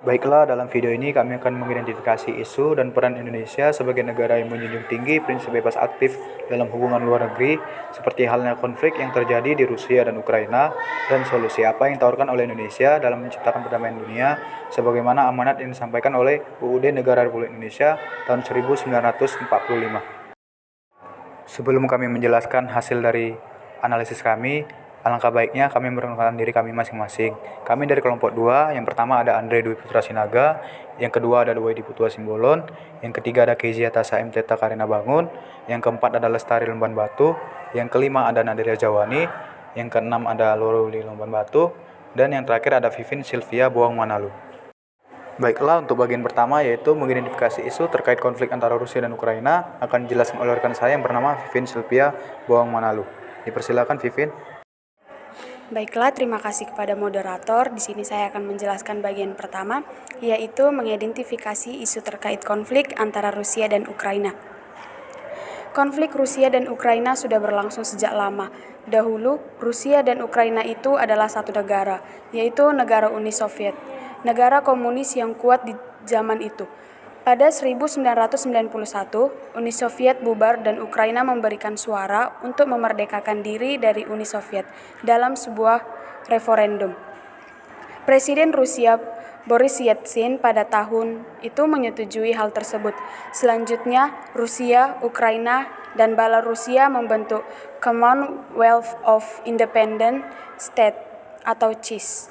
Baiklah, dalam video ini kami akan mengidentifikasi isu dan peran Indonesia sebagai negara yang menjunjung tinggi prinsip bebas aktif dalam hubungan luar negeri, seperti halnya konflik yang terjadi di Rusia dan Ukraina, dan solusi apa yang ditawarkan oleh Indonesia dalam menciptakan perdamaian dunia, sebagaimana amanat yang disampaikan oleh UUD Negara Republik Indonesia tahun 1945. Sebelum kami menjelaskan hasil dari analisis kami, alangkah baiknya kami memperkenalkan diri kami masing-masing. Kami dari kelompok 2, yang pertama ada Andre Dwi Putra Sinaga, yang kedua ada Dwi Putua Simbolon, yang ketiga ada Kezia Tasa M. Teta Karina Bangun, yang keempat ada Lestari Lemban Batu, yang kelima ada Nadira Jawani, yang keenam ada Loruli Lemban Batu, dan yang terakhir ada Vivin Sylvia Boang Manalu. Baiklah, untuk bagian pertama yaitu mengidentifikasi isu terkait konflik antara Rusia dan Ukraina akan dijelaskan oleh rekan saya yang bernama Vivin Sylvia Boang Manalu. Dipersilakan Vivin. Baiklah, terima kasih kepada moderator. Di sini saya akan menjelaskan bagian pertama, yaitu mengidentifikasi isu terkait konflik antara Rusia dan Ukraina. Konflik Rusia dan Ukraina sudah berlangsung sejak lama. Dahulu, Rusia dan Ukraina itu adalah satu negara, yaitu negara Uni Soviet, negara komunis yang kuat di zaman itu. Pada 1991, Uni Soviet bubar dan Ukraina memberikan suara untuk memerdekakan diri dari Uni Soviet dalam sebuah referendum. Presiden Rusia Boris Yeltsin pada tahun itu menyetujui hal tersebut. Selanjutnya, Rusia, Ukraina, dan Belarusia membentuk Commonwealth of Independent States atau CIS.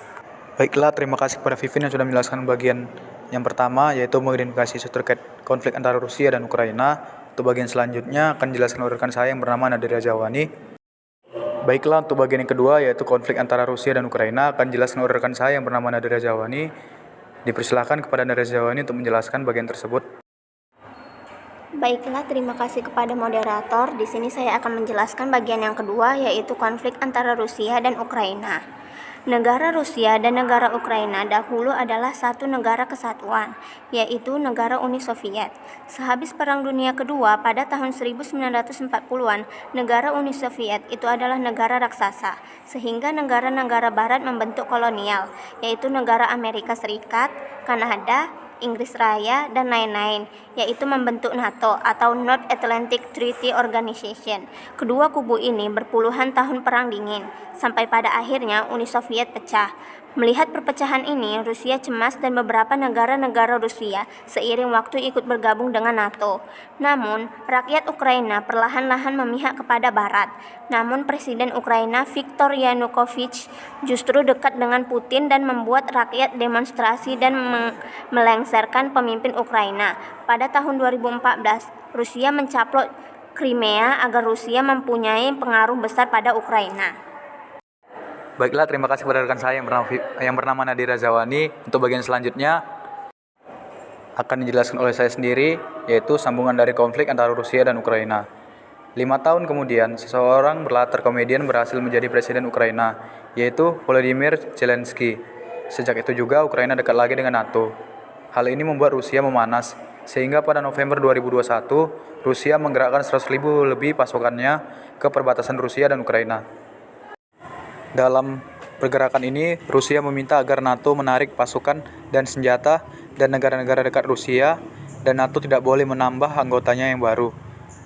Baiklah, terima kasih kepada Vivin yang sudah menjelaskan bagian yang pertama, yaitu mengidentifikasi isu terkait konflik antara Rusia dan Ukraina. Untuk bagian selanjutnya akan dijelaskan oleh rekan saya yang bernama Nadira Jawani. Baiklah, untuk bagian yang kedua, yaitu konflik antara Rusia dan Ukraina, akan dijelaskan oleh rekan saya yang bernama Nadira Jawani. Dipersilakan kepada Nadira Jawani untuk menjelaskan bagian tersebut. Baiklah, terima kasih kepada moderator. Di sini saya akan menjelaskan bagian yang kedua, yaitu konflik antara Rusia dan Ukraina. Negara Rusia dan negara Ukraina dahulu adalah satu negara kesatuan, yaitu negara Uni Soviet. Sehabis Perang Dunia Kedua pada tahun 1940-an, negara Uni Soviet itu adalah negara raksasa, sehingga negara-negara barat membentuk kolonial, yaitu negara Amerika Serikat, Kanada, Inggris Raya, dan lain-lain, yaitu membentuk NATO atau North Atlantic Treaty Organization. Kedua kubu ini berpuluhan tahun perang dingin, sampai pada akhirnya Uni Soviet pecah. Melihat perpecahan ini, Rusia cemas dan beberapa negara-negara Rusia seiring waktu ikut bergabung dengan NATO. Namun, rakyat Ukraina perlahan-lahan memihak kepada Barat. Namun, Presiden Ukraina Viktor Yanukovych justru dekat dengan Putin dan membuat rakyat demonstrasi dan melengsarkan pemimpin Ukraina. Pada tahun 2014, Rusia mencaplok Crimea agar Rusia mempunyai pengaruh besar pada Ukraina. Baiklah, terima kasih kepada rekan saya yang bernama Nadira Jawani. Untuk bagian selanjutnya akan dijelaskan oleh saya sendiri, yaitu sambungan dari konflik antara Rusia dan Ukraina. 5 tahun kemudian, seseorang berlatar komedian berhasil menjadi presiden Ukraina, yaitu Volodymyr Zelensky. Sejak itu juga Ukraina dekat lagi dengan NATO. Hal ini membuat Rusia memanas, sehingga pada November 2021, Rusia menggerakkan 100.000 lebih pasukannya ke perbatasan Rusia dan Ukraina. Dalam pergerakan ini, Rusia meminta agar NATO menarik pasukan dan senjata dan negara-negara dekat Rusia, dan NATO tidak boleh menambah anggotanya yang baru.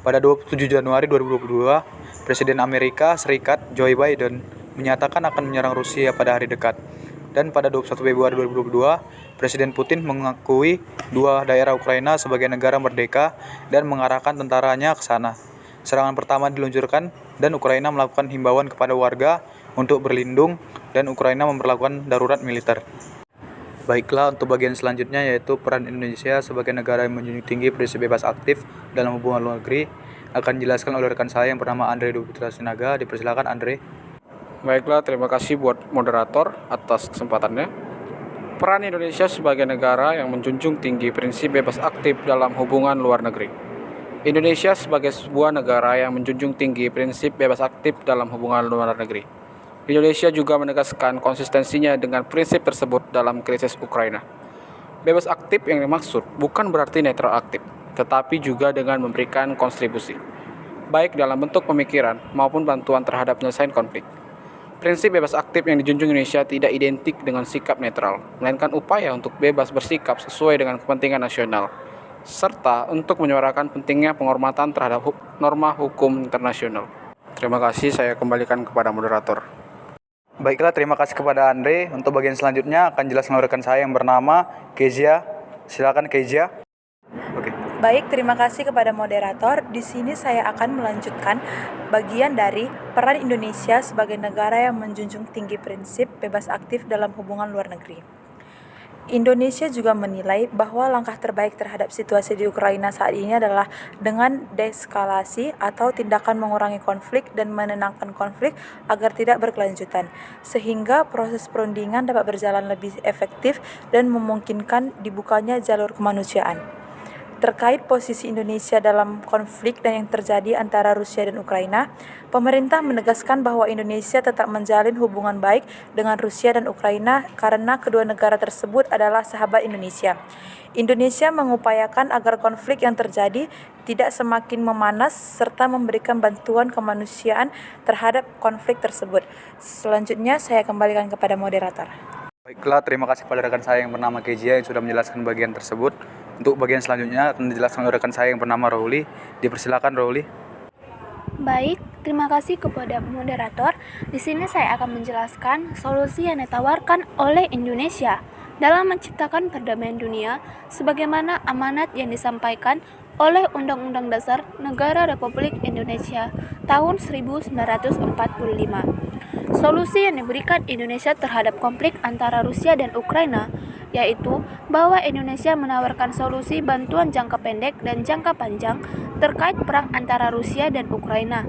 Pada 27 Januari 2022, Presiden Amerika Serikat Joe Biden menyatakan akan menyerang Rusia pada hari dekat. Dan pada 21 Februari 2022, Presiden Putin mengakui 2 daerah Ukraina sebagai negara merdeka dan mengarahkan tentaranya ke sana. Serangan pertama diluncurkan dan Ukraina melakukan himbauan kepada warga untuk berlindung dan Ukraina memperlakukan darurat militer. Baiklah, untuk bagian selanjutnya yaitu peran Indonesia sebagai negara yang menjunjung tinggi prinsip bebas aktif dalam hubungan luar negeri akan dijelaskan oleh rekan saya yang bernama Andre Dwi Putra Sinaga. Dipersilakan Andre. Baiklah, terima kasih buat moderator atas kesempatannya. Peran Indonesia sebagai negara yang menjunjung tinggi prinsip bebas aktif dalam hubungan luar negeri. Indonesia sebagai sebuah negara yang menjunjung tinggi prinsip bebas aktif dalam hubungan luar negeri. Indonesia juga menegaskan konsistensinya dengan prinsip tersebut dalam krisis Ukraina. Bebas aktif yang dimaksud bukan berarti netral aktif, tetapi juga dengan memberikan kontribusi, baik dalam bentuk pemikiran maupun bantuan terhadap penyelesaian konflik. Prinsip bebas aktif yang dijunjung Indonesia tidak identik dengan sikap netral, melainkan upaya untuk bebas bersikap sesuai dengan kepentingan nasional, serta untuk menyuarakan pentingnya penghormatan terhadap norma hukum internasional. Terima kasih, saya kembalikan kepada moderator. Baiklah, terima kasih kepada Andre. Untuk bagian selanjutnya akan jelaskan oleh rekan saya yang bernama Kezia. Silakan Kezia. Oke. Baik, terima kasih kepada moderator. Di sini saya akan melanjutkan bagian dari peran Indonesia sebagai negara yang menjunjung tinggi prinsip bebas aktif dalam hubungan luar negeri. Indonesia juga menilai bahwa langkah terbaik terhadap situasi di Ukraina saat ini adalah dengan deeskalasi atau tindakan mengurangi konflik dan menenangkan konflik agar tidak berkelanjutan, sehingga proses perundingan dapat berjalan lebih efektif dan memungkinkan dibukanya jalur kemanusiaan. Terkait posisi Indonesia dalam konflik dan yang terjadi antara Rusia dan Ukraina, pemerintah menegaskan bahwa Indonesia tetap menjalin hubungan baik dengan Rusia dan Ukraina karena kedua negara tersebut adalah sahabat Indonesia. Indonesia mengupayakan agar konflik yang terjadi tidak semakin memanas serta memberikan bantuan kemanusiaan terhadap konflik tersebut. Selanjutnya saya kembalikan kepada moderator. Baiklah, terima kasih kepada rekan saya yang bernama Kezia yang sudah menjelaskan bagian tersebut. Untuk bagian selanjutnya akan dijelaskan oleh rekan saya yang bernama Rauli. Dipersilakan Rauli. Baik, terima kasih kepada moderator. Di sini saya akan menjelaskan solusi yang ditawarkan oleh Indonesia dalam menciptakan perdamaian dunia sebagaimana amanat yang disampaikan oleh Undang-Undang Dasar Negara Republik Indonesia tahun 1945. Solusi yang diberikan Indonesia terhadap konflik antara Rusia dan Ukraina yaitu bahwa Indonesia menawarkan solusi bantuan jangka pendek dan jangka panjang terkait perang antara Rusia dan Ukraina.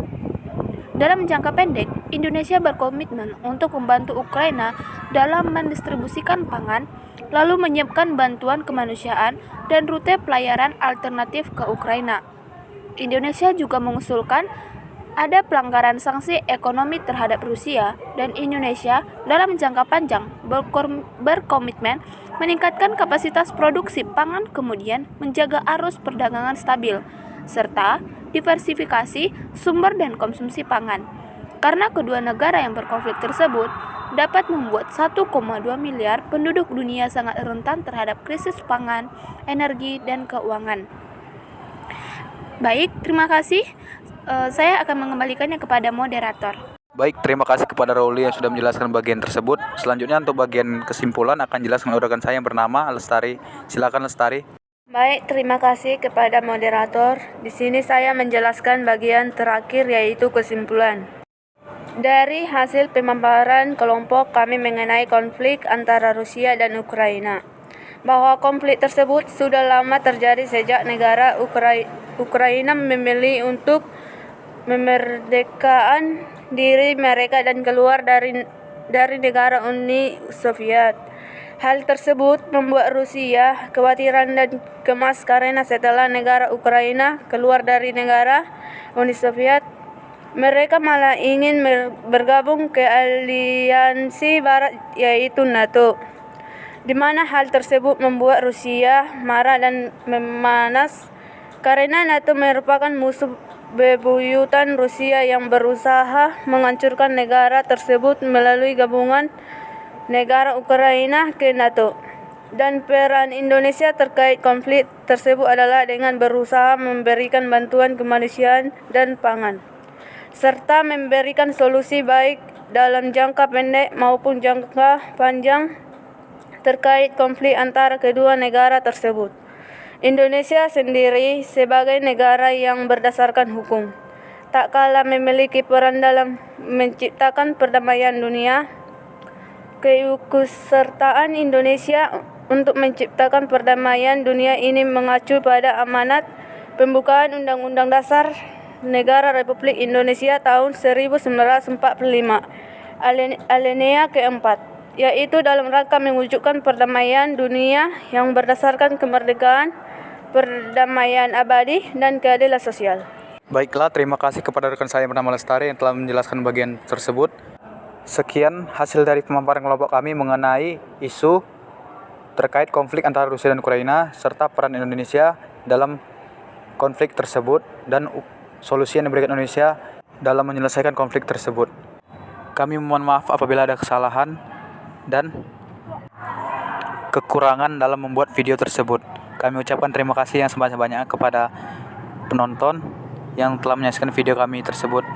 Dalam jangka pendek, Indonesia berkomitmen untuk membantu Ukraina dalam mendistribusikan pangan, lalu menyiapkan bantuan kemanusiaan dan rute pelayaran alternatif ke Ukraina. Indonesia juga mengusulkan ada pelanggaran sanksi ekonomi terhadap Rusia dan Indonesia dalam jangka panjang berkomitmen meningkatkan kapasitas produksi pangan kemudian menjaga arus perdagangan stabil serta diversifikasi sumber dan konsumsi pangan. Karena kedua negara yang berkonflik tersebut dapat membuat 1,2 miliar penduduk dunia sangat rentan terhadap krisis pangan, energi, dan keuangan. Baik, terima kasih. Saya akan mengembalikannya kepada moderator. Baik, terima kasih kepada Rauli yang sudah menjelaskan bagian tersebut. Selanjutnya untuk bagian kesimpulan akan dijelaskan oleh rekan saya yang bernama Lestari. Silakan Lestari. Baik, terima kasih kepada moderator. Di sini saya menjelaskan bagian terakhir yaitu kesimpulan. Dari hasil pemaparan kelompok kami mengenai konflik antara Rusia dan Ukraina, bahwa konflik tersebut sudah lama terjadi sejak negara Ukraina memilih untuk memerdekakan diri mereka dan keluar dari negara Uni Soviet. Hal tersebut membuat Rusia kekhawatiran dan cemas karena setelah negara Ukraina keluar dari negara Uni Soviet, mereka malah ingin bergabung ke aliansi barat yaitu NATO, di mana hal tersebut membuat Rusia marah dan memanas karena NATO merupakan musuh bebuyutan Rusia yang berusaha menghancurkan negara tersebut melalui gabungan negara Ukraina ke NATO. Dan peran Indonesia terkait konflik tersebut adalah dengan berusaha memberikan bantuan kemanusiaan dan pangan, serta memberikan solusi baik dalam jangka pendek maupun jangka panjang terkait konflik antara kedua negara tersebut. Indonesia sendiri sebagai negara yang berdasarkan hukum, tak kalah memiliki peran dalam menciptakan perdamaian dunia. Keikutsertaan Indonesia untuk menciptakan perdamaian dunia ini mengacu pada amanat pembukaan Undang-Undang Dasar Negara Republik Indonesia tahun 1945, alinea keempat, yaitu dalam rangka mewujudkan perdamaian dunia yang berdasarkan kemerdekaan, perdamaian abadi, dan keadilan sosial. Baiklah, terima kasih kepada rekan saya yang bernama Lestari yang telah menjelaskan bagian tersebut. Sekian hasil dari pemaparan kelompok kami mengenai isu terkait konflik antara Rusia dan Ukraina serta peran Indonesia dalam konflik tersebut dan solusi yang diberikan Indonesia dalam menyelesaikan konflik tersebut. Kami mohon maaf apabila ada kesalahan dan kekurangan dalam membuat video tersebut. Kami ucapkan terima kasih yang sebanyak-banyaknya kepada penonton yang telah menyaksikan video kami tersebut.